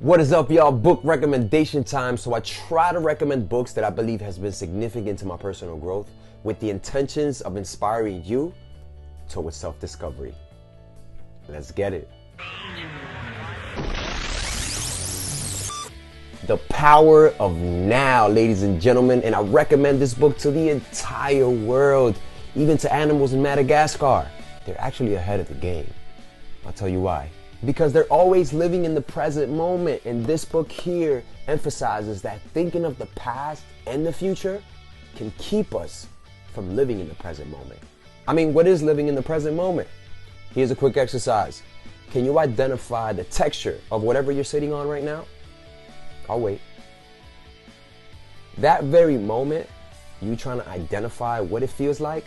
What is up, y'all? Book recommendation time. So I try to recommend books that I believe has been significant to my personal growth with the intentions of inspiring you towards self-discovery. Let's get it. The Power of Now, ladies and gentlemen. And I recommend this book to the entire world, even to animals in Madagascar. They're actually ahead of the game. I'll tell you why. Because they're always living in the present moment. And this book here emphasizes that thinking of the past and the future can keep us from living in the present moment. I mean, what is living in the present moment? Here's a quick exercise. Can you identify the texture of whatever you're sitting on right now? I'll wait. That very moment, you trying to identify what it feels like,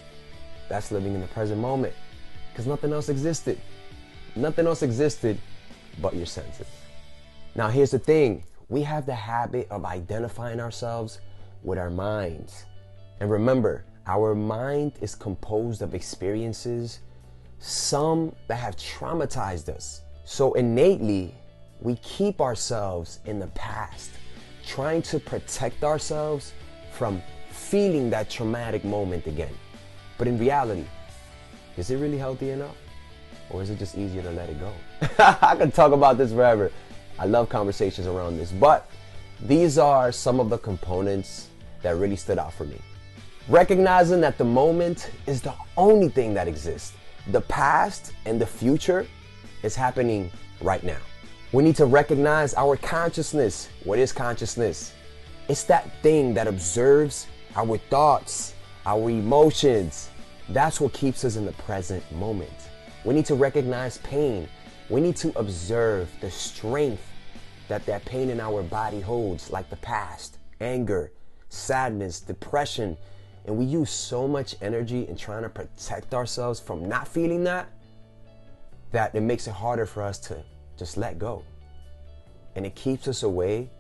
that's living in the present moment. Because nothing else existed. Nothing else existed but your senses. Now here's the thing. We have the habit of identifying ourselves with our minds. And remember, our mind is composed of experiences, some that have traumatized us. So innately, we keep ourselves in the past, trying to protect ourselves from feeling that traumatic moment again. But in reality, is it really healthy enough? Or is it just easier to let it go? I could talk about this forever. I love conversations around this, but these are some of the components that really stood out for me. Recognizing that the moment is the only thing that exists. The past and the future is happening right now. We need to recognize our consciousness. What is consciousness? It's that thing that observes our thoughts, our emotions. That's what keeps us in the present moment. We need to recognize pain. We need to observe the strength that pain in our body holds, like the past, anger, sadness, depression. And we use so much energy in trying to protect ourselves from not feeling that it makes it harder for us to just let go. And it keeps us away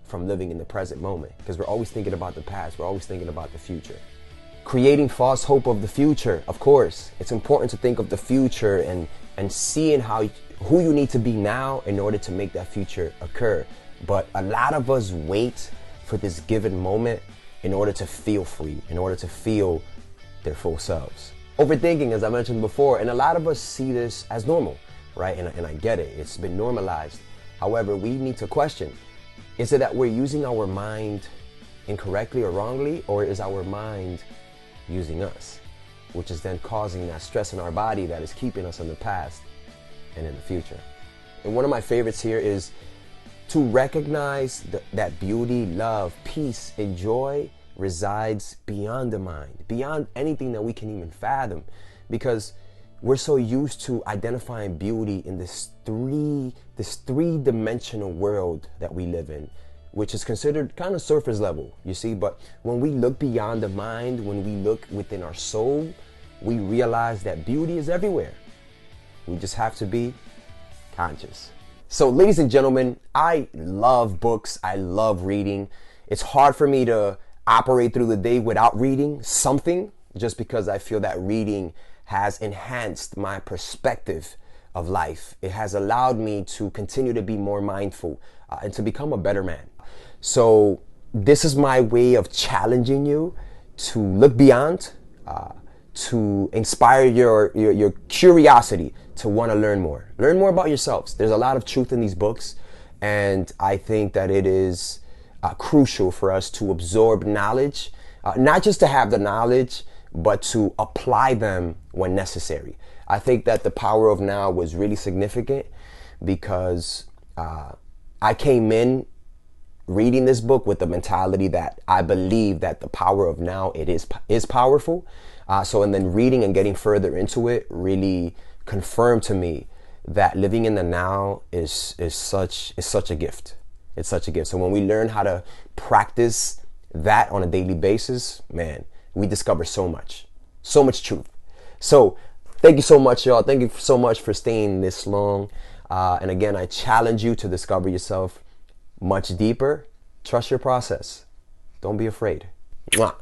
from living in the present moment because we're always thinking about the past. We're always thinking about the future. Creating false hope of the future. Of course, it's important to think of the future and seeing who you need to be now in order to make that future occur. But a lot of us wait for this given moment in order to feel free, in order to feel their full selves. Overthinking, as I mentioned before, and a lot of us see this as normal, right? And I get it. It's been normalized. However, we need to question, is it that we're using our mind incorrectly or wrongly, or is our mind using us, which is then causing that stress in our body that is keeping us in the past and in the future? And one of my favorites here is to recognize that beauty, love, peace, and joy resides beyond the mind, beyond anything that we can even fathom, because we're so used to identifying beauty in this three-dimensional world that we live in, which is considered kind of surface level, you see. But when we look beyond the mind, when we look within our soul, we realize that beauty is everywhere. We just have to be conscious. So ladies and gentlemen, I love books. I love reading. It's hard for me to operate through the day without reading something, just because I feel that reading has enhanced my perspective of life. It has allowed me to continue to be more mindful and to become a better man. So this is my way of challenging you to look beyond, to inspire your curiosity to want to learn more. Learn more about yourselves. There's a lot of truth in these books, and I think that it is crucial for us to absorb knowledge, not just to have the knowledge, but to apply them when necessary. I think that The Power of Now was really significant because I came in reading this book with the mentality that I believe that the power of now, it is powerful. And then reading and getting further into it really confirmed to me that living in the now is such a gift. It's such a gift. So when we learn how to practice that on a daily basis, man, we discover so much truth. So thank you so much, y'all. Thank you so much for staying this long. And again, I challenge you to discover yourself much deeper. Trust your process. Don't be afraid. Mwah.